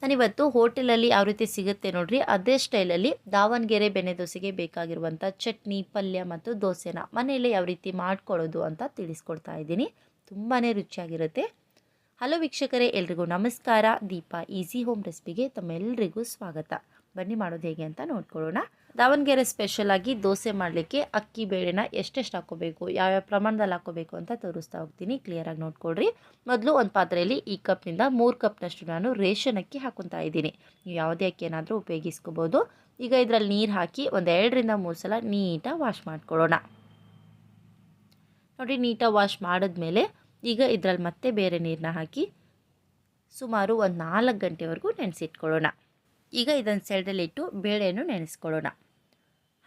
ನಾನಿವತ್ತು ಹೋಟೆಲಲ್ಲಿ ಯಾವ ರೀತಿ ಸಿಗುತ್ತೆ ನೋಡ್ರಿ ಅದೇ ಸ್ಟೈಲಲ್ಲಿ ದಾವಣಗೆರೆ ಬೆಣ್ಣೆ ದೋಸೆಗೆ ಬೇಕಾಗಿರುವಂಥ ಚಟ್ನಿ, ಪಲ್ಯ ಮತ್ತು ದೋಸೆನ ಮನೆಯಲ್ಲೇ ಯಾವ ರೀತಿ ಮಾಡ್ಕೊಳ್ಳೋದು ಅಂತ ತಿಳಿಸ್ಕೊಡ್ತಾ ಇದ್ದೀನಿ. ತುಂಬಾ ರುಚಿಯಾಗಿರುತ್ತೆ. ಹಲೋ ವೀಕ್ಷಕರೇ, ಎಲ್ರಿಗೂ ನಮಸ್ಕಾರ. ದೀಪಾ ಈಸಿ ಹೋಮ್ ರೆಸಿಪಿಗೆ ತಮ್ಮೆಲ್ಲರಿಗೂ ಸ್ವಾಗತ. ಬನ್ನಿ ಮಾಡೋದು ಹೇಗೆ ಅಂತ ನೋಡ್ಕೊಳ್ಳೋಣ. ದಾವಣಗೆರೆ ಸ್ಪೆಷಲ್ ಆಗಿ ದೋಸೆ ಮಾಡಲಿಕ್ಕೆ ಅಕ್ಕಿ ಬೇಳೆನ ಎಷ್ಟೆಷ್ಟು ಹಾಕೋಬೇಕು, ಯಾವ್ಯಾವ ಪ್ರಮಾಣದಲ್ಲಿ ಹಾಕೋಬೇಕು ಅಂತ ತೋರಿಸ್ತಾ ಹೋಗ್ತೀನಿ. ಕ್ಲಿಯರಾಗಿ ನೋಡ್ಕೊಳ್ರಿ. ಮೊದಲು ಒಂದು ಪಾತ್ರೆಯಲ್ಲಿ ಈ ಕಪ್ನಿಂದ 3 ಕಪ್ನಷ್ಟು ನಾನು ರೇಷನ್ ಅಕ್ಕಿ ಹಾಕೊತಾ ಇದ್ದೀನಿ. ನೀವು ಯಾವುದೇ ಅಕ್ಕಿ ಏನಾದರೂ ಉಪಯೋಗಿಸ್ಕೋಬೋದು. ಈಗ ಇದರಲ್ಲಿ ನೀರು ಹಾಕಿ ಒಂದು 2 ರಿಂದ 3 ಸಲ ನೀಟಾಗಿ ವಾಶ್ ಮಾಡ್ಕೊಳ್ಳೋಣ. ನೋಡಿ, ನೀಟಾಗಿ ವಾಶ್ ಮಾಡಿದ್ಮೇಲೆ ಈಗ ಇದರಲ್ಲಿ ಮತ್ತೆ ಬೇರೆ ನೀರನ್ನ ಹಾಕಿ ಸುಮಾರು ಒಂದು 4 ಗಂಟೆವರೆಗೂ ನೆನೆಸಿಟ್ಕೊಳ್ಳೋಣ. ಈಗ ಇದನ್ನು ಸೈಡಲ್ಲಿಟ್ಟು ಬೇಳೆಯನ್ನು ನೆನೆಸ್ಕೊಳ್ಳೋಣ.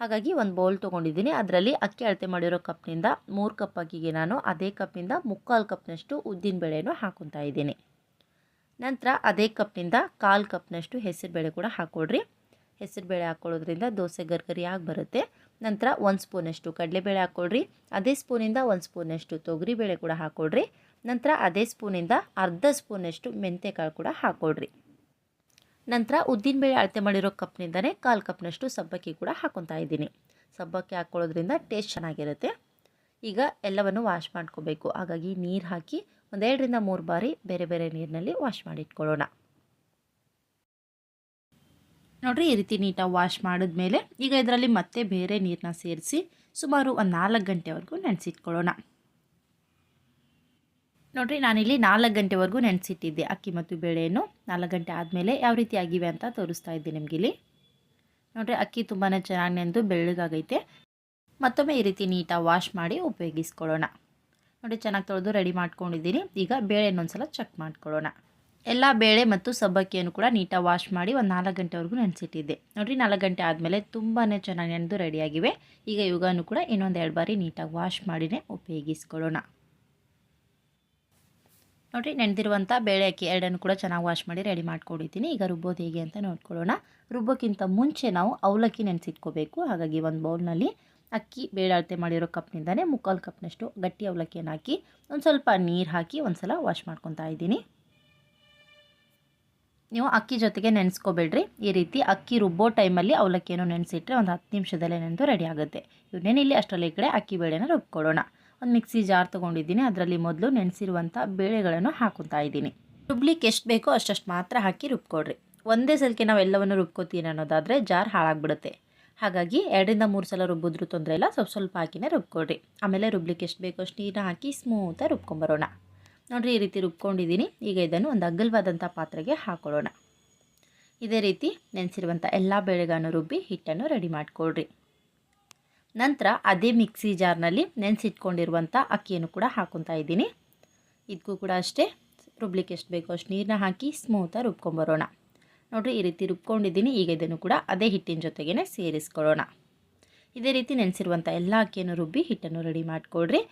ಹಾಗಾಗಿ ಒಂದು ಬೌಲ್ ತೊಗೊಂಡಿದ್ದೀನಿ. ಅದರಲ್ಲಿ ಅಕ್ಕಿ ಅಳತೆ ಮಾಡಿರೋ ಕಪ್ನಿಂದ 3 ಕಪ್ ಅಕ್ಕಿಗೆ ನಾನು ಅದೇ ಕಪ್ನಿಂದ 3/4 ಕಪ್ನಷ್ಟು ಉದ್ದಿನ ಬೇಳೆಯನ್ನು ಹಾಕೊತಾ ಇದ್ದೀನಿ. ನಂತರ ಅದೇ ಕಪ್ನಿಂದ 1/4 ಕಪ್ನಷ್ಟು ಹೆಸರುಬೇಳೆ ಕೂಡ ಹಾಕ್ಕೊಳ್ರಿ. ಹೆಸರುಬೇಳೆ ಹಾಕ್ಕೊಳ್ಳೋದ್ರಿಂದ ದೋಸೆ ಗರ್ಗರಿಯಾಗಿ ಬರುತ್ತೆ. ನಂತರ 1 ಸ್ಪೂನಷ್ಟು ಕಡಲೆಬೇಳೆ ಹಾಕ್ಕೊಳ್ರಿ. ಅದೇ ಸ್ಪೂನಿಂದ 1 ಸ್ಪೂನಷ್ಟು ತೊಗರಿಬೇಳೆ ಕೂಡ ಹಾಕ್ಕೊಳ್ರಿ. ನಂತರ ಅದೇ ಸ್ಪೂನಿಂದ ಅರ್ಧ ಸ್ಪೂನಷ್ಟು ಮೆಂತ್ಯಕಾಳು ಕೂಡ ಹಾಕ್ಕೊಳ್ರಿ. ನಂತರ ಉದ್ದಿನಬೇಳೆ ಅಳತೆ ಮಾಡಿರೋ ಕಪ್ನಿಂದನೇ 1/4 ಕಪ್ನಷ್ಟು ಸಬ್ಬಕ್ಕಿ ಕೂಡ ಹಾಕೊತಾ ಇದ್ದೀನಿ. ಸಬ್ಬಕ್ಕಿ ಹಾಕ್ಕೊಳ್ಳೋದ್ರಿಂದ ಟೇಸ್ಟ್ ಚೆನ್ನಾಗಿರುತ್ತೆ. ಈಗ ಎಲ್ಲವನ್ನು ವಾಶ್ ಮಾಡ್ಕೋಬೇಕು. ಹಾಗಾಗಿ ನೀರು ಹಾಕಿ ಒಂದು 2 ರಿಂದ 3 ಬಾರಿ ಬೇರೆ ಬೇರೆ ನೀರಿನಲ್ಲಿ ವಾಶ್ ಮಾಡಿಟ್ಕೊಳ್ಳೋಣ. ನೋಡಿರಿ, ಈ ರೀತಿ ನೀಟಾಗಿ ವಾಶ್ ಮಾಡಿದ್ಮೇಲೆ ಈಗ ಇದರಲ್ಲಿ ಮತ್ತೆ ಬೇರೆ ನೀರನ್ನ ಸೇರಿಸಿ ಸುಮಾರು ಒಂದು 4 ಗಂಟೆವರೆಗೂ ನೆನೆಸಿಟ್ಕೊಳ್ಳೋಣ. ನೋಡಿರಿ, ನಾನಿಲ್ಲಿ 4 ಗಂಟೆವರೆಗೂ ನೆನೆಸಿಟ್ಟಿದ್ದೆ ಅಕ್ಕಿ ಮತ್ತು ಬೇಳೆಯನ್ನು. 4 ಗಂಟೆ ಆದಮೇಲೆ ಯಾವ ರೀತಿ ಆಗಿವೆ ಅಂತ ತೋರಿಸ್ತಾ ಇದ್ದೀನಿ ನಿಮಗಿಲ್ಲಿ. ನೋಡಿರಿ, ಅಕ್ಕಿ ತುಂಬಾ ಚೆನ್ನಾಗಿ ನೆಂದು ಬೆಳ್ಳಗಾಗೈತೆ. ಮತ್ತೊಮ್ಮೆ ಈ ರೀತಿ ನೀಟಾಗಿ ವಾಶ್ ಮಾಡಿ ಉಪಯೋಗಿಸ್ಕೊಳ್ಳೋಣ. ನೋಡಿ, ಚೆನ್ನಾಗಿ ತೊಳೆದು ರೆಡಿ ಮಾಡ್ಕೊಂಡಿದ್ದೀನಿ. ಈಗ ಬೇಳೆನೊಂದು ಸಲ ಚೆಕ್ ಮಾಡ್ಕೊಳ್ಳೋಣ. ಎಲ್ಲ ಬೇಳೆ ಮತ್ತು ಸಬ್ಬಕ್ಕಿಯನ್ನು ಕೂಡ ನೀಟಾಗಿ ವಾಶ್ ಮಾಡಿ ಒಂದು 4 ಗಂಟೆವರೆಗೂ ನೆನೆಸಿಟ್ಟಿದ್ದೆ. ನೋಡಿರಿ, 4 ಗಂಟೆ ಆದಮೇಲೆ ತುಂಬಾ ಚೆನ್ನಾಗಿ ನೆನೆದು ರೆಡಿಯಾಗಿವೆ. ಈಗ ಇವುಗಳನ್ನು ಕೂಡ ಇನ್ನೊಂದು 2 ಬಾರಿ ನೀಟಾಗಿ ವಾಶ್ ಮಾಡಿನೇ ಉಪಯೋಗಿಸ್ಕೊಳ್ಳೋಣ. ನೋಡಿರಿ, ನೆನೆದಿರುವಂಥ ಬೇಳೆ ಅಕ್ಕಿ ಎರಡನ್ನು ಕೂಡ ಚೆನ್ನಾಗಿ ವಾಶ್ ಮಾಡಿ ರೆಡಿ ಮಾಡ್ಕೊಂಡಿದ್ದೀನಿ. ಈಗ ರುಬ್ಬೋದು ಹೇಗೆ ಅಂತ ನೋಡ್ಕೊಳ್ಳೋಣ. ರುಬ್ಬೋಕ್ಕಿಂತ ಮುಂಚೆ ನಾವು ಅವಲಕ್ಕಿ ನೆನೆಸಿಟ್ಕೋಬೇಕು. ಹಾಗಾಗಿ ಒಂದು ಬೌಲ್ನಲ್ಲಿ ಅಕ್ಕಿ ಬೇಳೆ ಅಳತೆ ಮಾಡಿರೋ ಕಪ್ನಿಂದನೇ 3/4 ಕಪ್ನಷ್ಟು ಗಟ್ಟಿ ಅವಲಕ್ಕಿಯನ್ನು ಹಾಕಿ ಒಂದು ಸ್ವಲ್ಪ ನೀರು ಹಾಕಿ ಒಂದು ಸಲ ವಾಶ್ ಮಾಡ್ಕೊತಾ ಇದ್ದೀನಿ. ನೀವು ಅಕ್ಕಿ ಜೊತೆಗೆ ನೆನೆಸ್ಕೋಬೇಡ್ರಿ. ಈ ರೀತಿ ಅಕ್ಕಿ ರುಬ್ಬೋ ಟೈಮಲ್ಲಿ ಅವಲಕ್ಕಿಯನ್ನು ನೆನೆಸಿಟ್ರೆ ಒಂದು 10 ನಿಮಿಷದಲ್ಲೇ ನೆನೆದು ರೆಡಿ ಆಗುತ್ತೆ. ಇವನ್ನೇನಿಲ್ಲಿ ಅಷ್ಟರಲ್ಲಿ ಈ ಕಡೆ ಅಕ್ಕಿ ಬೇಳೆನ ರುಬ್ಕೊಳ್ಳೋಣ. ಒಂದು ಮಿಕ್ಸಿ ಜಾರ್ ತೊಗೊಂಡಿದ್ದೀನಿ. ಅದರಲ್ಲಿ ಮೊದಲು ನೆನೆಸಿರುವಂಥ ಬೇಳೆಗಳನ್ನು ಹಾಕೊತಾ ಇದ್ದೀನಿ. ರುಬ್ಲಿಕ್ಕೆ ಎಷ್ಟು ಬೇಕೋ ಅಷ್ಟಷ್ಟು ಮಾತ್ರ ಹಾಕಿ ರುಬ್ಕೊಳ್ರಿ. ಒಂದೇ ಸಲಕ್ಕೆ ನಾವು ಎಲ್ಲವನ್ನು ರುಬ್ಕೋತೀವಿ ಅನ್ನೋದಾದರೆ ಜಾರ್ ಹಾಳಾಗ್ಬಿಡುತ್ತೆ. ಹಾಗಾಗಿ 2 ರಿಂದ 3 ಸಲ ರುಬ್ಬಿದ್ರೂ ತೊಂದರೆ ಇಲ್ಲ. ಸ್ವಲ್ಪ ಹಾಕಿನೇ ರುಬ್ಕೊಳ್ರಿ. ಆಮೇಲೆ ರುಬ್ಲಿಕ್ಕೆ ಎಷ್ಟು ಬೇಕೋ ಅಷ್ಟು ನೀರನ್ನ ಹಾಕಿ ಸ್ಮೂತಾಗಿ ರುಬ್ಕೊಂಬರೋಣ. ನೋಡಿರಿ, ಈ ರೀತಿ ರುಬ್ಕೊಂಡಿದ್ದೀನಿ. ಈಗ ಇದನ್ನು ಒಂದು ಅಗಲವಾದಂಥ ಪಾತ್ರೆಗೆ ಹಾಕೊಳ್ಳೋಣ. ಇದೇ ರೀತಿ ನೆನೆಸಿರುವಂಥ ಎಲ್ಲ ಬೇಳೆಗಳನ್ನು ರುಬ್ಬಿ ಹಿಟ್ಟನ್ನು ರೆಡಿ ಮಾಡ್ಕೊಳ್ರಿ. ನಂತರ ಅದೇ ಮಿಕ್ಸಿ ಜಾರ್ನಲ್ಲಿ ನೆನೆಸಿಟ್ಕೊಂಡಿರುವಂಥ ಅಕ್ಕಿಯನ್ನು ಕೂಡ ಹಾಕೊತಾ ಇದ್ದೀನಿ. ಇದಕ್ಕೂ ಕೂಡ ಅಷ್ಟೇ ರುಬ್ಲಿಕ್ಕೆ ಎಷ್ಟು ಬೇಕೋ ಅಷ್ಟು ನೀರನ್ನ ಹಾಕಿ ಸ್ಮೂತಾಗಿ ರುಬ್ಕೊಂಬರೋಣ. ನೋಡಿರಿ, ಈ ರೀತಿ ರುಬ್ಕೊಂಡಿದ್ದೀನಿ. ಈಗ ಇದನ್ನು ಕೂಡ ಅದೇ ಹಿಟ್ಟಿನ ಜೊತೆಗೇ ಸೇರಿಸ್ಕೊಳ್ಳೋಣ. ಇದೇ ರೀತಿ ನೆನೆಸಿರುವಂಥ ಎಲ್ಲ ಅಕ್ಕಿಯನ್ನು ರುಬ್ಬಿ ಹಿಟ್ಟನ್ನು ರೆಡಿ ಮಾಡ್ಕೊಳ್ರಿ.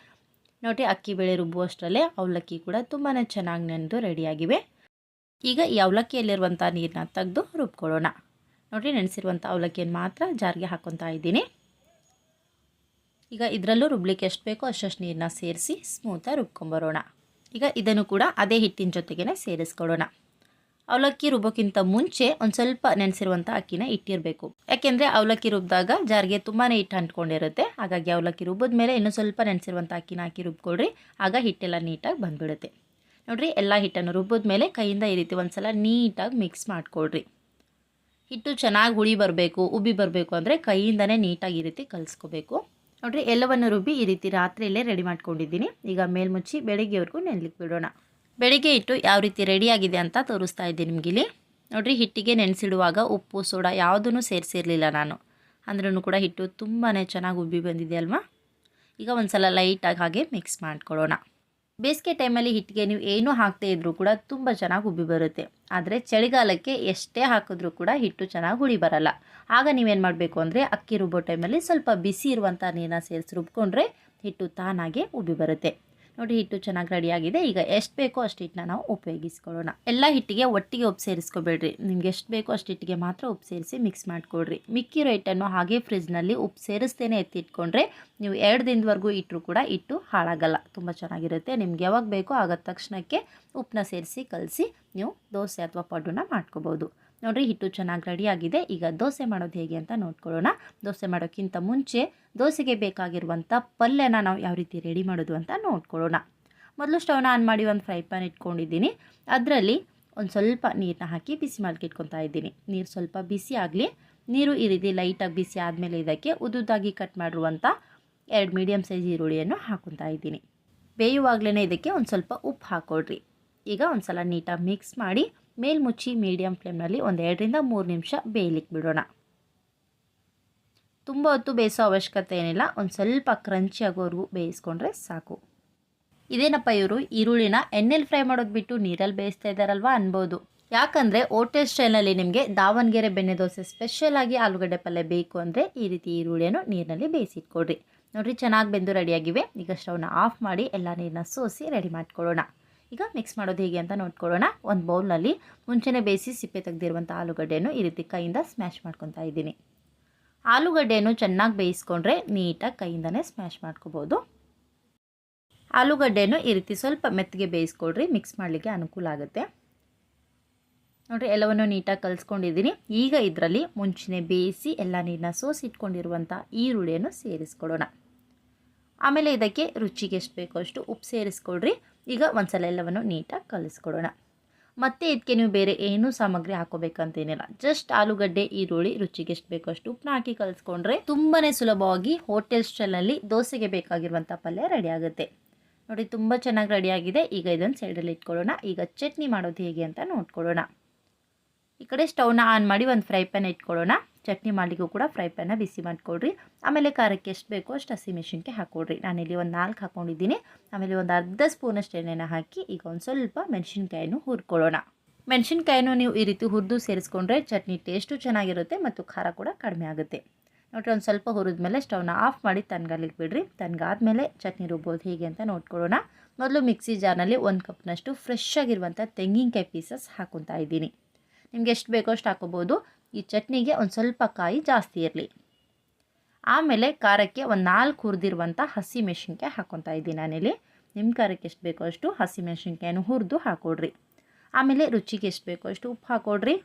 ನೋಡಿ, ಅಕ್ಕಿ ಬೇಳೆ ರುಬ್ಬುವಷ್ಟರಲ್ಲೇ ಅವಲಕ್ಕಿ ಕೂಡ ತುಂಬಾ ಚೆನ್ನಾಗಿ ನೆನೆದು ರೆಡಿಯಾಗಿವೆ. ಈಗ ಈ ಅವಲಕ್ಕಿಯಲ್ಲಿರುವಂಥ ನೀರನ್ನ ತೆಗೆದು ರುಬ್ಕೊಳ್ಳೋಣ. ನೋಡಿರಿ, ನೆನೆಸಿರುವಂಥ ಅವಲಕ್ಕಿಯನ್ನು ಮಾತ್ರ ಜಾರ್ಗೆ ಹಾಕೊತಾ ಇದ್ದೀನಿ. ಈಗ ಇದರಲ್ಲೂ ರುಬ್ಲಿಕ್ಕೆ ಎಷ್ಟು ಬೇಕೋ ಅಷ್ಟಷ್ಟು ನೀರನ್ನ ಸೇರಿಸಿ ಸ್ಮೂತಾಗಿ ರುಬ್ಕೊಂಬರೋಣ. ಈಗ ಇದನ್ನು ಕೂಡ ಅದೇ ಹಿಟ್ಟಿನ ಜೊತೆಗೇ ಸೇರಿಸ್ಕೊಳ್ಳೋಣ. ಅವಲಕ್ಕಿ ರುಬ್ಬೋಕ್ಕಿಂತ ಮುಂಚೆ ಒಂದು ಸ್ವಲ್ಪ ನೆನೆಸಿರುವಂಥ ಅಕ್ಕಿನ ಇಟ್ಟಿರಬೇಕು. ಯಾಕೆಂದರೆ ಅವಲಕ್ಕಿ ರುಬ್ಬಿದಾಗ ಜಾರ್ಗೆ ತುಂಬಾ ಹಿಟ್ಟು ಅಂಟ್ಕೊಂಡಿರುತ್ತೆ. ಹಾಗಾಗಿ ಅವಲಕ್ಕಿ ರುಬ್ಬಿದ ಮೇಲೆ ಇನ್ನೂ ಸ್ವಲ್ಪ ನೆನೆಸಿರುವಂಥ ಅಕ್ಕಿನ ಹಾಕಿ ರುಬ್ಕೊಳ್ರಿ. ಆಗ ಹಿಟ್ಟೆಲ್ಲ ನೀಟಾಗಿ ಬಂದುಬಿಡುತ್ತೆ. ನೋಡಿರಿ, ಎಲ್ಲ ಹಿಟ್ಟನ್ನು ರುಬ್ಬಿದ ಮೇಲೆ ಕೈಯಿಂದ ಈ ರೀತಿ ಒಂದು ಸಲ ನೀಟಾಗಿ ಮಿಕ್ಸ್ ಮಾಡ್ಕೊಳ್ರಿ. ಹಿಟ್ಟು ಚೆನ್ನಾಗಿ ಹುಳಿ ಬರಬೇಕು, ಉಬ್ಬಿ ಬರಬೇಕು ಅಂದರೆ ಕೈಯಿಂದನೇ ನೀಟಾಗಿ ಈ ರೀತಿ ಕಲಿಸ್ಕೋಬೇಕು. ನೋಡಿರಿ, ಎಲ್ಲವನ್ನು ರುಬ್ಬಿ ಈ ರೀತಿ ರಾತ್ರಿಯಲ್ಲೇ ರೆಡಿ ಮಾಡ್ಕೊಂಡಿದ್ದೀನಿ. ಈಗ ಮೇಲ್ಮುಚ್ಚಿ ಬೆಳಗ್ಗೆವರೆಗೂ ನೆನೆಲಿಕ್ಕೆ ಬಿಡೋಣ. ಬೆಳಿಗ್ಗೆ ಹಿಟ್ಟು ಯಾವ ರೀತಿ ರೆಡಿಯಾಗಿದೆ ಅಂತ ತೋರಿಸ್ತಾ ಇದ್ದೀನಿ ನಿಮಗಿಲ್ಲಿ. ನೋಡಿರಿ, ಹಿಟ್ಟಿಗೆ ನೆನೆಸಿಡುವಾಗ ಉಪ್ಪು ಸೋಡಾ ಯಾವುದೂ ಸೇರಿಸಿರಲಿಲ್ಲ ನಾನು. ಅಂದ್ರೂ ಕೂಡ ಹಿಟ್ಟು ತುಂಬಾ ಚೆನ್ನಾಗಿ ಉಬ್ಬಿ ಬಂದಿದೆ ಅಲ್ವಾ. ಈಗ ಒಂದು ಸಲ ಲೈಟಾಗಿ ಹಾಗೆ ಮಿಕ್ಸ್ ಮಾಡ್ಕೊಳ್ಳೋಣ. ಬೇಸಿಗೆ ಟೈಮಲ್ಲಿ ಹಿಟ್ಟಿಗೆ ನೀವು ಏನೂ ಹಾಕದೇ ಇದ್ದರೂ ಕೂಡ ತುಂಬ ಚೆನ್ನಾಗಿ ಉಬ್ಬಿ ಬರುತ್ತೆ. ಆದರೆ ಚಳಿಗಾಲಕ್ಕೆ ಎಷ್ಟೇ ಹಾಕಿದ್ರೂ ಕೂಡ ಹಿಟ್ಟು ಚೆನ್ನಾಗಿ ಹುಳಿ ಬರಲ್ಲ. ಆಗ ನೀವೇನು ಮಾಡಬೇಕು ಅಂದರೆ ಅಕ್ಕಿ ರುಬ್ಬೋ ಟೈಮಲ್ಲಿ ಸ್ವಲ್ಪ ಬಿಸಿ ಇರುವಂಥ ನೀರನ್ನ ಸೇರಿಸಿ ರುಬ್ಕೊಂಡ್ರೆ ಹಿಟ್ಟು ತಾನಾಗೆ ಉಬ್ಬಿ ಬರುತ್ತೆ. ನೋಡಿ ಹಿಟ್ಟು ಚೆನ್ನಾಗಿ ರೆಡಿಯಾಗಿದೆ. ಈಗ ಎಷ್ಟು ಬೇಕೋ ಅಷ್ಟು ಹಿಟ್ಟನ್ನ ನಾವು ಉಪಯೋಗಿಸ್ಕೊಳ್ಳೋಣ. ಎಲ್ಲ ಹಿಟ್ಟಿಗೆ ಒಟ್ಟಿಗೆ ಉಪ್ಪು ಸೇರಿಸ್ಕೊಬೇಡ್ರಿ. ನಿಮ್ಗೆ ಎಷ್ಟು ಬೇಕೋ ಅಷ್ಟು ಹಿಟ್ಟಿಗೆ ಮಾತ್ರ ಉಪ್ಪು ಸೇರಿಸಿ ಮಿಕ್ಸ್ ಮಾಡಿಕೊಡ್ರಿ. ಮಿಕ್ಕಿರೋ ಹಿಟ್ಟನ್ನು ಹಾಗೆ ಫ್ರಿಜ್ನಲ್ಲಿ ಉಪ್ಪು ಸೇರಿಸ್ತೇನೆ ಎತ್ತಿಟ್ಕೊಂಡ್ರೆ ನೀವು 2 ದಿನದವರೆಗೂ ಇಟ್ಟರು ಕೂಡ ಹಿಟ್ಟು ಹಾಳಾಗಲ್ಲ, ತುಂಬ ಚೆನ್ನಾಗಿರುತ್ತೆ. ನಿಮ್ಗೆ ಯಾವಾಗ ಬೇಕೋ ಆಗ ತಕ್ಷಣಕ್ಕೆ ಉಪ್ಪನ್ನ ಸೇರಿಸಿ ಕಲಸಿ ನೀವು ದೋಸೆ ಅಥವಾ ಪಡ್ಡೂನ ಮಾಡ್ಕೋಬೋದು. ನೋಡಿರಿ ಹಿಟ್ಟು ಚೆನ್ನಾಗಿ ರೆಡಿಯಾಗಿದೆ. ಈಗ ದೋಸೆ ಮಾಡೋದು ಹೇಗೆ ಅಂತ ನೋಡ್ಕೊಳ್ಳೋಣ. ದೋಸೆ ಮಾಡೋಕ್ಕಿಂತ ಮುಂಚೆ ದೋಸೆಗೆ ಬೇಕಾಗಿರುವಂಥ ಪಲ್ಯನ ನಾವು ಯಾವ ರೀತಿ ರೆಡಿ ಮಾಡೋದು ಅಂತ ನೋಡ್ಕೊಳ್ಳೋಣ. ಮೊದಲು ಸ್ಟವ್ನ ಆನ್ ಮಾಡಿ ಒಂದು ಫ್ರೈ ಪ್ಯಾನ್ ಇಟ್ಕೊಂಡಿದ್ದೀನಿ. ಅದರಲ್ಲಿ ಒಂದು ಸ್ವಲ್ಪ ನೀರನ್ನ ಹಾಕಿ ಬಿಸಿ ಮಾಡ್ಲಿಕ್ಕೆ ಇಟ್ಕೊತಾ ಇದ್ದೀನಿ. ನೀರು ಸ್ವಲ್ಪ ಬಿಸಿ ಆಗಲಿ. ನೀರು ಈ ರೀತಿ ಲೈಟಾಗಿ ಬಿಸಿ ಆದಮೇಲೆ ಇದಕ್ಕೆ ಉದ್ದುದ್ದಾಗಿ ಕಟ್ ಮಾಡಿರುವಂಥ 2 ಮೀಡಿಯಮ್ ಸೈಜ್ ಈರುಳ್ಳಿಯನ್ನು ಹಾಕೊತಾ ಇದ್ದೀನಿ. ಬೇಯುವಾಗಲೇ ಇದಕ್ಕೆ ಒಂದು ಸ್ವಲ್ಪ ಉಪ್ಪು ಹಾಕ್ಕೊಳ್ರಿ. ಈಗ ಒಂದು ಸಲ ನೀಟಾಗಿ ಮಿಕ್ಸ್ ಮಾಡಿ ಮೇಲ್ಮುಚ್ಚಿ ಮೀಡಿಯಮ್ ಫ್ಲೇಮ್ನಲ್ಲಿ ಒಂದು 2 ರಿಂದ 3 ನಿಮಿಷ ಬೇಯಲಿಕ್ಕೆ ಬಿಡೋಣ. ತುಂಬ ಹೊತ್ತು ಬೇಯಿಸೋ ಅವಶ್ಯಕತೆ ಏನಿಲ್ಲ, ಒಂದು ಸ್ವಲ್ಪ ಕ್ರಂಚಿ ಆಗೋವರೆಗೂ ಬೇಯಿಸ್ಕೊಂಡ್ರೆ ಸಾಕು. ಇದೇನಪ್ಪ ಇವರು ಈರುಳ್ಳಿನ ಎಣ್ಣೆಲಿ ಫ್ರೈ ಮಾಡೋದು ಬಿಟ್ಟು ನೀರಲ್ಲಿ ಬೇಯಿಸ್ತಾ ಇದ್ದಾರಲ್ವಾ ಅನ್ಬೋದು. ಯಾಕಂದರೆ ಹೋಟೆಲ್ ಸ್ಟೈಲ್ನಲ್ಲಿ ನಿಮಗೆ ದಾವಣಗೆರೆ ಬೆಣ್ಣೆ ದೋಸೆ ಸ್ಪೆಷಲಾಗಿ ಆಲೂಗಡ್ಡೆ ಪಲ್ಯ ಬೇಕು ಅಂದರೆ ಈ ರೀತಿ ಈರುಳ್ಳಿಯನ್ನು ನೀರಿನಲ್ಲಿ ಬೇಯಿಸಿಟ್ಕೊಡ್ರಿ. ನೋಡಿರಿ ಚೆನ್ನಾಗಿ ಬೆಂದು ರೆಡಿಯಾಗಿವೆ. ಈಗ ಸ್ಟವ್ನ ಆಫ್ ಮಾಡಿ ಎಲ್ಲ ನೀರನ್ನ ಸೋಸಿ ರೆಡಿ ಮಾಡ್ಕೊಳ್ಳೋಣ. ಈಗ ಮಿಕ್ಸ್ ಮಾಡೋದು ಹೇಗೆ ಅಂತ ನೋಡ್ಕೊಳ್ಳೋಣ. ಒಂದು ಬೌಲ್ನಲ್ಲಿ ಮುಂಚೆನೇ ಬೇಯಿಸಿ ಸಿಪ್ಪೆ ತೆಗೆದಿರುವಂಥ ಆಲೂಗಡ್ಡೆಯನ್ನು ಈ ರೀತಿ ಕೈಯಿಂದ ಸ್ಮ್ಯಾಶ್ ಮಾಡ್ಕೊತಾ ಇದ್ದೀನಿ. ಆಲೂಗಡ್ಡೆಯನ್ನು ಚೆನ್ನಾಗಿ ಬೇಯಿಸ್ಕೊಂಡ್ರೆ ನೀಟಾಗಿ ಕೈಯಿಂದನೇ ಸ್ಮ್ಯಾಶ್ ಮಾಡ್ಕೋಬೋದು. ಆಲೂಗಡ್ಡೆಯನ್ನು ಈ ರೀತಿ ಸ್ವಲ್ಪ ಮೆತ್ತಗೆ ಬೇಯಿಸ್ಕೊಳ್ರಿ, ಮಿಕ್ಸ್ ಮಾಡಲಿಕ್ಕೆ ಅನುಕೂಲ ಆಗುತ್ತೆ. ನೋಡಿರಿ ಎಲ್ಲವನ್ನು ನೀಟಾಗಿ ಕಲಿಸ್ಕೊಂಡಿದ್ದೀನಿ. ಈಗ ಇದರಲ್ಲಿ ಮುಂಚೆನೇ ಬೇಯಿಸಿ ಎಲ್ಲ ನೀರನ್ನ ಸೋಸಿ ಇಟ್ಕೊಂಡಿರುವಂಥ ಈರುಳ್ಳಿಯನ್ನು ಸೇರಿಸ್ಕೊಳ್ಳೋಣ. ಆಮೇಲೆ ಇದಕ್ಕೆ ರುಚಿಗೆ ಎಷ್ಟು ಬೇಕೋ ಅಷ್ಟು ಉಪ್ಪು ಸೇರಿಸ್ಕೊಳ್ರಿ. ಈಗ ಒಂದ್ಸಲ ಎಲ್ಲವನ್ನು ನೀಟಾಗಿ ಕಲಿಸ್ಕೊಡೋಣ. ಮತ್ತು ಇದಕ್ಕೆ ನೀವು ಬೇರೆ ಏನೂ ಸಾಮಗ್ರಿ ಹಾಕೋಬೇಕಂತೇನಿಲ್ಲ. ಜಸ್ಟ್ ಆಲೂಗಡ್ಡೆ ಈರುಳ್ಳಿ ರುಚಿಗೆ ಎಷ್ಟು ಬೇಕೋ ಅಷ್ಟು ಉಪ್ಪನ್ನ ಹಾಕಿ ಕಲಿಸ್ಕೊಂಡ್ರೆ ತುಂಬಾ ಸುಲಭವಾಗಿ ಹೋಟೆಲ್ ಸ್ಟೈಲಲ್ಲಿ ದೋಸೆಗೆ ಬೇಕಾಗಿರುವಂಥ ಪಲ್ಯ ರೆಡಿ ಆಗುತ್ತೆ. ನೋಡಿ ತುಂಬ ಚೆನ್ನಾಗಿ ರೆಡಿಯಾಗಿದೆ. ಈಗ ಇದನ್ನು ಸೈಡಲ್ಲಿ ಇಟ್ಕೊಳ್ಳೋಣ. ಈಗ ಚಟ್ನಿ ಮಾಡೋದು ಹೇಗೆ ಅಂತ ನೋಡ್ಕೊಳ್ಳೋಣ. ಈ ಕಡೆ ಸ್ಟವ್ನ ಆನ್ ಮಾಡಿ ಒಂದು ಫ್ರೈ ಪ್ಯಾನ್ ಇಟ್ಕೊಳ್ಳೋಣ. ಚಟ್ನಿ ಮಾಡಲಿಕ್ಕೂ ಕೂಡ ಫ್ರೈ ಪ್ಯಾನ್ನ ಬಿಸಿ ಮಾಡಿಕೊಡ್ರಿ. ಆಮೇಲೆ ಖಾರಕ್ಕೆ ಎಷ್ಟು ಬೇಕೋ ಅಷ್ಟು ಹಸಿಮೆಣಸಿನ್ಕಾಯಿ ಹಾಕ್ಕೊಡ್ರಿ. ನಾನಿಲ್ಲಿ ಒಂದು 4 ಹಾಕ್ಕೊಂಡಿದ್ದೀನಿ. ಆಮೇಲೆ ಒಂದು ಅರ್ಧ ಸ್ಪೂನಷ್ಟು ಎಣ್ಣೆನ ಹಾಕಿ ಈಗ ಒಂದು ಸ್ವಲ್ಪ ಮೆಣಸಿನ್ಕಾಯನ್ನು ಹುರ್ಕೊಳ್ಳೋಣ. ಮೆಣಸಿನ್ಕಾಯನ್ನು ನೀವು ಈ ರೀತಿ ಹುರಿದು ಸೇರಿಸ್ಕೊಂಡ್ರೆ ಚಟ್ನಿ ಟೇಸ್ಟು ಚೆನ್ನಾಗಿರುತ್ತೆ ಮತ್ತು ಖಾರ ಕೂಡ ಕಡಿಮೆ ಆಗುತ್ತೆ. ನೋಡಿರಿ ಒಂದು ಸ್ವಲ್ಪ ಹುರಿದ್ಮೇಲೆ ಸ್ಟವ್ನ ಆಫ್ ಮಾಡಿ ತಣ್ಣಗಾಲಿಕ್ಕೆ ಬಿಡ್ರಿ. ತಣ್ಣಗಾದ್ಮೇಲೆ ಚಟ್ನಿ ರುಬ್ಬೋದು ಹೇಗೆ ಅಂತ ನೋಡ್ಕೊಳ್ಳೋಣ. ಮೊದಲು ಮಿಕ್ಸಿ ಜಾರ್ನಲ್ಲಿ 1 ಕಪ್ನಷ್ಟು ಫ್ರೆಶ್ ಆಗಿರುವಂಥ ತೆಂಗಿನಕಾಯಿ ಪೀಸಸ್ ಹಾಕೊತಾ ಇದ್ದೀನಿ. ನಿಮ್ಗೆ ಎಷ್ಟು ಬೇಕೋ ಅಷ್ಟು ಹಾಕೋಬೋದು. ಈ ಚಟ್ನಿಗೆ ಒಂದು ಸ್ವಲ್ಪ ಕಾಯಿ ಜಾಸ್ತಿ ಇರಲಿ. ಆಮೇಲೆ ಖಾರಕ್ಕೆ ಒಂದು 4 ಹುರಿದಿರುವಂಥ ಹಸಿಮೆಣಸಿನ್ಕಾಯಿ ಹಾಕ್ಕೊತಾ ಇದ್ದೀನಿ ನಾನಿಲ್ಲಿ. ನಿಮ್ಮ ಖಾರಕ್ಕೆ ಎಷ್ಟು ಬೇಕೋ ಅಷ್ಟು ಹಸಿಮೆಣಸಿನ್ಕಾಯನ್ನು ಹುರಿದು ಹಾಕ್ಕೊಡ್ರಿ. ಆಮೇಲೆ ರುಚಿಗೆ ಎಷ್ಟು ಬೇಕೋ ಅಷ್ಟು ಉಪ್ಪು ಹಾಕ್ಕೊಡ್ರಿ.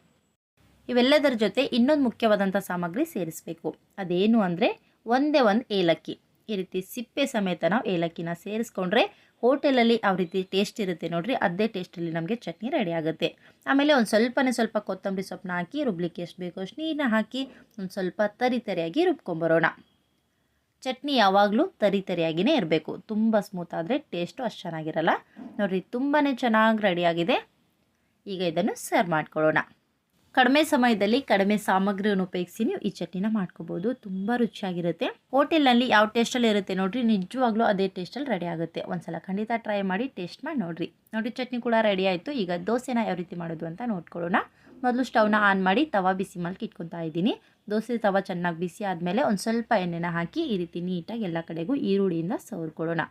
ಇವೆಲ್ಲದರ ಜೊತೆ ಇನ್ನೊಂದು ಮುಖ್ಯವಾದಂಥ ಸಾಮಗ್ರಿ ಸೇರಿಸಬೇಕು. ಅದೇನು ಅಂದರೆ ಒಂದೇ ಒಂದು ಏಲಕ್ಕಿ. ಈ ರೀತಿ ಸಿಪ್ಪೆ ಸಮೇತ ನಾವು ಏಲಕ್ಕಿನ ಸೇರಿಸ್ಕೊಂಡ್ರೆ ಹೋಟೆಲಲ್ಲಿ ಯಾವ ರೀತಿ ಟೇಸ್ಟ್ ಇರುತ್ತೆ ನೋಡಿರಿ, ಅದೇ ಟೇಸ್ಟಲ್ಲಿ ನಮಗೆ ಚಟ್ನಿ ರೆಡಿ ಆಗುತ್ತೆ. ಆಮೇಲೆ ಒಂದು ಸ್ವಲ್ಪ ಕೊತ್ತಂಬರಿ ಸೊಪ್ಪನ್ನ ಹಾಕಿ ರುಬ್ಲಿಕ್ಕೆ ಎಷ್ಟು ಬೇಕೋ ಅಷ್ಟು ನೀರನ್ನ ಹಾಕಿ ಒಂದು ಸ್ವಲ್ಪ ತರಿಯಾಗಿ ರುಬ್ಕೊಂಬರೋಣ. ಚಟ್ನಿ ಯಾವಾಗಲೂ ತರಿಯಾಗಿಯೇ ಇರಬೇಕು. ತುಂಬ ಸ್ಮೂತ್ ಆದರೆ ಟೇಸ್ಟು ಅಷ್ಟು ಚೆನ್ನಾಗಿರಲ್ಲ. ನೋಡಿರಿ ತುಂಬಾ ಚೆನ್ನಾಗಿ ರೆಡಿಯಾಗಿದೆ. ಈಗ ಇದನ್ನು ಸರ್ವ್ ಮಾಡ್ಕೊಳ್ಳೋಣ. ಕಡಿಮೆ ಸಮಯದಲ್ಲಿ ಕಡಿಮೆ ಸಾಮಗ್ರಿಯನ್ನು ಉಪಯೋಗಿಸಿ ನೀವು ಈ ಚಟ್ನಿನ ಮಾಡ್ಕೋಬೋದು. ತುಂಬ ರುಚಿಯಾಗಿರುತ್ತೆ. ಹೋಟೆಲ್ನಲ್ಲಿ ಯಾವ ಟೇಸ್ಟಲ್ಲಿ ಇರುತ್ತೆ ನೋಡಿರಿ, ನಿಜವಾಗ್ಲೂ ಅದೇ ಟೇಸ್ಟಲ್ಲಿ ರೆಡಿ ಆಗುತ್ತೆ. ಒಂದ್ಸಲ ಖಂಡಿತ ಟ್ರೈ ಮಾಡಿ ಟೇಸ್ಟ್ ಮಾಡಿ ನೋಡಿರಿ. ಚಟ್ನಿ ಕೂಡ ರೆಡಿ ಆಯಿತು. ಈಗ ದೋಸೆನ ಯಾವ ರೀತಿ ಮಾಡೋದು ಅಂತ ನೋಡ್ಕೊಳ್ಳೋಣ. ಮೊದಲು ಸ್ಟವ್ನ ಆನ್ ಮಾಡಿ ತವಾ ಬಿಸಿ ಮಾಡಲಿಕ್ಕೆ ಇಟ್ಕೊತಾ ಇದ್ದೀನಿ. ದೋಸೆ ತವಾ ಚೆನ್ನಾಗಿ ಬಿಸಿ ಆದಮೇಲೆ ಒಂದು ಸ್ವಲ್ಪ ಎಣ್ಣೆನ ಹಾಕಿ ಈ ರೀತಿ ನೀಟಾಗಿ ಎಲ್ಲ ಕಡೆಗೂ ಈರುಳ್ಳಿಯಿಂದ ಸವರ್ಕೊಳ್ಳೋಣ.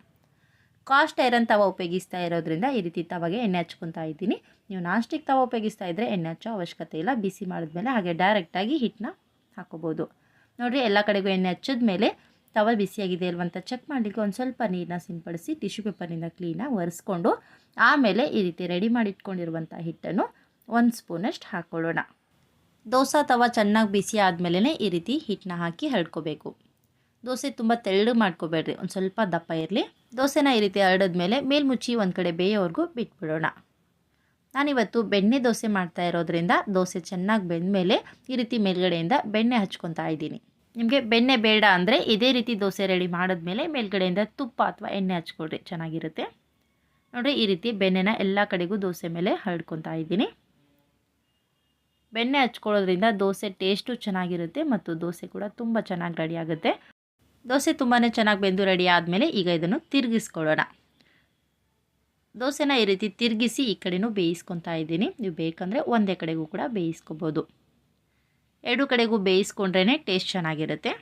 ಕಾಸ್ಟ್ ಐರನ್ ತವ ಉಪಯೋಗಿಸ್ತಾ ಇರೋದ್ರಿಂದ ಈ ರೀತಿ ತವಾಗೆ ಎಣ್ಣೆ ಹಚ್ಕೊತಾ ಇದ್ದೀನಿ. ನೀವು ನಾನ್ ಸ್ಟಿಕ್ ತವ ಉಪಯೋಗಿಸ್ತಾ ಇದ್ದರೆ ಎಣ್ಣೆ ಹಚ್ಚೋ ಅವಶ್ಯಕತೆ ಇಲ್ಲ. ಬಿಸಿ ಮಾಡಿದ್ಮೇಲೆ ಹಾಗೆ ಡೈರೆಕ್ಟಾಗಿ ಹಿಟ್ಟನ್ನ ಹಾಕೋಬೋದು. ನೋಡಿರಿ ಎಲ್ಲ ಕಡೆಗೂ ಎಣ್ಣೆ ಹಚ್ಚಿದ ಮೇಲೆ ತವ ಬಿಸಿಯಾಗಿದೆ ಅಲ್ವಂತ ಚೆಕ್ ಮಾಡಲಿಕ್ಕೆ ಒಂದು ಸ್ವಲ್ಪ ನೀರನ್ನ ಸಿಂಪಡಿಸಿ ಟಿಶ್ಯೂ ಪೇಪರ್ನಿಂದ ಕ್ಲೀನಾಗಿ ಒರೆಸ್ಕೊಂಡು ಆಮೇಲೆ ಈ ರೀತಿ ರೆಡಿ ಮಾಡಿ ಇಟ್ಕೊಂಡಿರುವಂಥ ಹಿಟ್ಟನ್ನು 1 ಸ್ಪೂನಷ್ಟು ಹಾಕ್ಕೊಳ್ಳೋಣ. ದೋಸೆ ತವ ಚೆನ್ನಾಗಿ ಬಿಸಿ ಆದಮೇಲೆ ಈ ರೀತಿ ಹಿಟ್ಟನ್ನ ಹಾಕಿ ಹರಡ್ಕೋಬೇಕು. ದೋಸೆ ತುಂಬ ತೆಳ್ಳಗೆ ಮಾಡ್ಕೋಬೇಡ್ರಿ, ಒಂದು ಸ್ವಲ್ಪ ದಪ್ಪ ಇರಲಿ. ದೋಸೆನ ಈ ರೀತಿ ಹರಡಿದ್ಮೇಲೆ ಮೇಲ್ಮುಚ್ಚಿ ಒಂದು ಕಡೆ ಬೇಯೋವರೆಗೂ ಬಿಟ್ಬಿಡೋಣ. ನಾನಿವತ್ತು ಬೆಣ್ಣೆ ದೋಸೆ ಮಾಡ್ತಾ ಇರೋದ್ರಿಂದ ದೋಸೆ ಚೆನ್ನಾಗಿ ಬೆಂದಮೇಲೆ ಈ ರೀತಿ ಮೇಲ್ಗಡೆಯಿಂದ ಬೆಣ್ಣೆ ಹಚ್ಕೊತಾ ಇದ್ದೀನಿ. ನಿಮಗೆ ಬೆಣ್ಣೆ ಬೇಡ ಅಂದರೆ ಇದೇ ರೀತಿ ದೋಸೆ ರೆಡಿ ಮಾಡಿದ್ಮೇಲೆ ಮೇಲ್ಗಡೆಯಿಂದ ತುಪ್ಪ ಅಥವಾ ಎಣ್ಣೆ ಹಚ್ಕೊಳ್ರಿ, ಚೆನ್ನಾಗಿರುತ್ತೆ. ನೋಡಿರಿ ಈ ರೀತಿ ಬೆಣ್ಣೆನ ಎಲ್ಲ ಕಡೆಗೂ ದೋಸೆ ಮೇಲೆ ಹರಡ್ಕೊತಾ ಇದ್ದೀನಿ. ಬೆಣ್ಣೆ ಹಚ್ಕೊಳ್ಳೋದ್ರಿಂದ ದೋಸೆ ಟೇಸ್ಟು ಚೆನ್ನಾಗಿರುತ್ತೆ ಮತ್ತು ದೋಸೆ ಕೂಡ ತುಂಬ ಚೆನ್ನಾಗಿ ರೆಡಿ ಆಗುತ್ತೆ. ದೋಸೆ ತುಂಬಾ ಚೆನ್ನಾಗಿ ಬೆಂದು ರೆಡಿ ಆದಮೇಲೆ ಈಗ ಇದನ್ನು ತಿರುಗಿಸ್ಕೊಳ್ಳೋಣ. ದೋಸೆನ ಈ ರೀತಿ ತಿರುಗಿಸಿ ಈ ಕಡೆನೂ ಬೇಯಿಸ್ಕೊತಾ ಇದ್ದೀನಿ. ನೀವು ಬೇಕಂದರೆ ಒಂದೇ ಕಡೆಗೂ ಕೂಡ ಬೇಯಿಸ್ಕೋಬೋದು. 2 ಕಡೆಗೂ ಬೇಯಿಸ್ಕೊಂಡ್ರೇ ಟೇಸ್ಟ್ ಚೆನ್ನಾಗಿರುತ್ತೆ.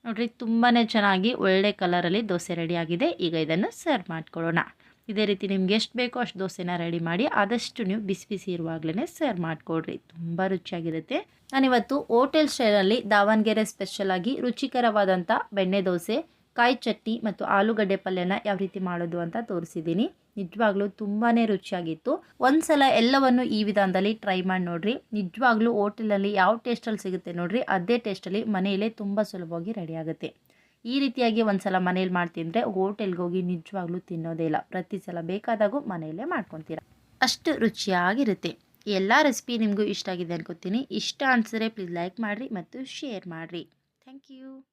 ನೋಡಿರಿ ತುಂಬಾ ಚೆನ್ನಾಗಿ ಒಳ್ಳೆ ಕಲರಲ್ಲಿ ದೋಸೆ ರೆಡಿ ಆಗಿದೆ. ಈಗ ಇದನ್ನು ಸರ್ವ್ ಮಾಡ್ಕೊಳ್ಳೋಣ. ಇದೇ ರೀತಿ ನಿಮ್ಗೆ ಎಷ್ಟು ಬೇಕೋ ಅಷ್ಟು ದೋಸೆನ ರೆಡಿ ಮಾಡಿ ಆದಷ್ಟು ನೀವು ಬಿಸಿ ಬಿಸಿ ಇರುವಾಗಲೇ ಸರ್ವ್ ಮಾಡಿಕೊಡ್ರಿ. ತುಂಬ ರುಚಿಯಾಗಿರುತ್ತೆ. ನಾನಿವತ್ತು ಹೋಟೆಲ್ ಸ್ಟೈಲಲ್ಲಿ ದಾವಣಗೆರೆ ಸ್ಪೆಷಲಾಗಿ ರುಚಿಕರವಾದಂಥ ಬೆಣ್ಣೆ ದೋಸೆ, ಕಾಯಿ ಚಟ್ನಿ ಮತ್ತು ಆಲೂಗಡ್ಡೆ ಪಲ್ಯನ ಯಾವ ರೀತಿ ಮಾಡೋದು ಅಂತ ತೋರಿಸಿದ್ದೀನಿ. ನಿಜವಾಗ್ಲೂ ತುಂಬಾ ರುಚಿಯಾಗಿತ್ತು. ಒಂದು ಸಲ ಎಲ್ಲವನ್ನು ಈ ವಿಧಾನದಲ್ಲಿ ಟ್ರೈ ಮಾಡಿ ನೋಡಿರಿ. ನಿಜವಾಗ್ಲೂ ಹೋಟೆಲಲ್ಲಿ ಯಾವ ಟೇಸ್ಟಲ್ಲಿ ಸಿಗುತ್ತೆ ನೋಡಿರಿ, ಅದೇ ಟೇಸ್ಟಲ್ಲಿ ಮನೆಯಲ್ಲೇ ತುಂಬ ಸುಲಭವಾಗಿ ರೆಡಿ ಆಗುತ್ತೆ. ಈ ರೀತಿಯಾಗಿ ಒಂದು ಸಲ ಮನೇಲಿ ಮಾಡ್ತಿದ್ರೆ ಹೋಟೆಲ್ಗೆ ಹೋಗಿ ನಿಜವಾಗ್ಲೂ ತಿನ್ನೋದೇ ಇಲ್ಲ. ಪ್ರತಿ ಸಲ ಬೇಕಾದಾಗೂ ಮನೆಯಲ್ಲೇ ಮಾಡ್ಕೊತೀರ. ಅಷ್ಟು ರುಚಿಯಾಗಿರುತ್ತೆ. ಎಲ್ಲ ರೆಸಿಪಿ ನಿಮಗೂ ಇಷ್ಟ ಆಗಿದೆ ಅನ್ಕೋತೀನಿ. ಇಷ್ಟ ಅನಿಸಿದ್ರೆ ಪ್ಲೀಸ್ ಲೈಕ್ ಮಾಡಿರಿ ಮತ್ತು ಶೇರ್ ಮಾಡಿರಿ. Thank you.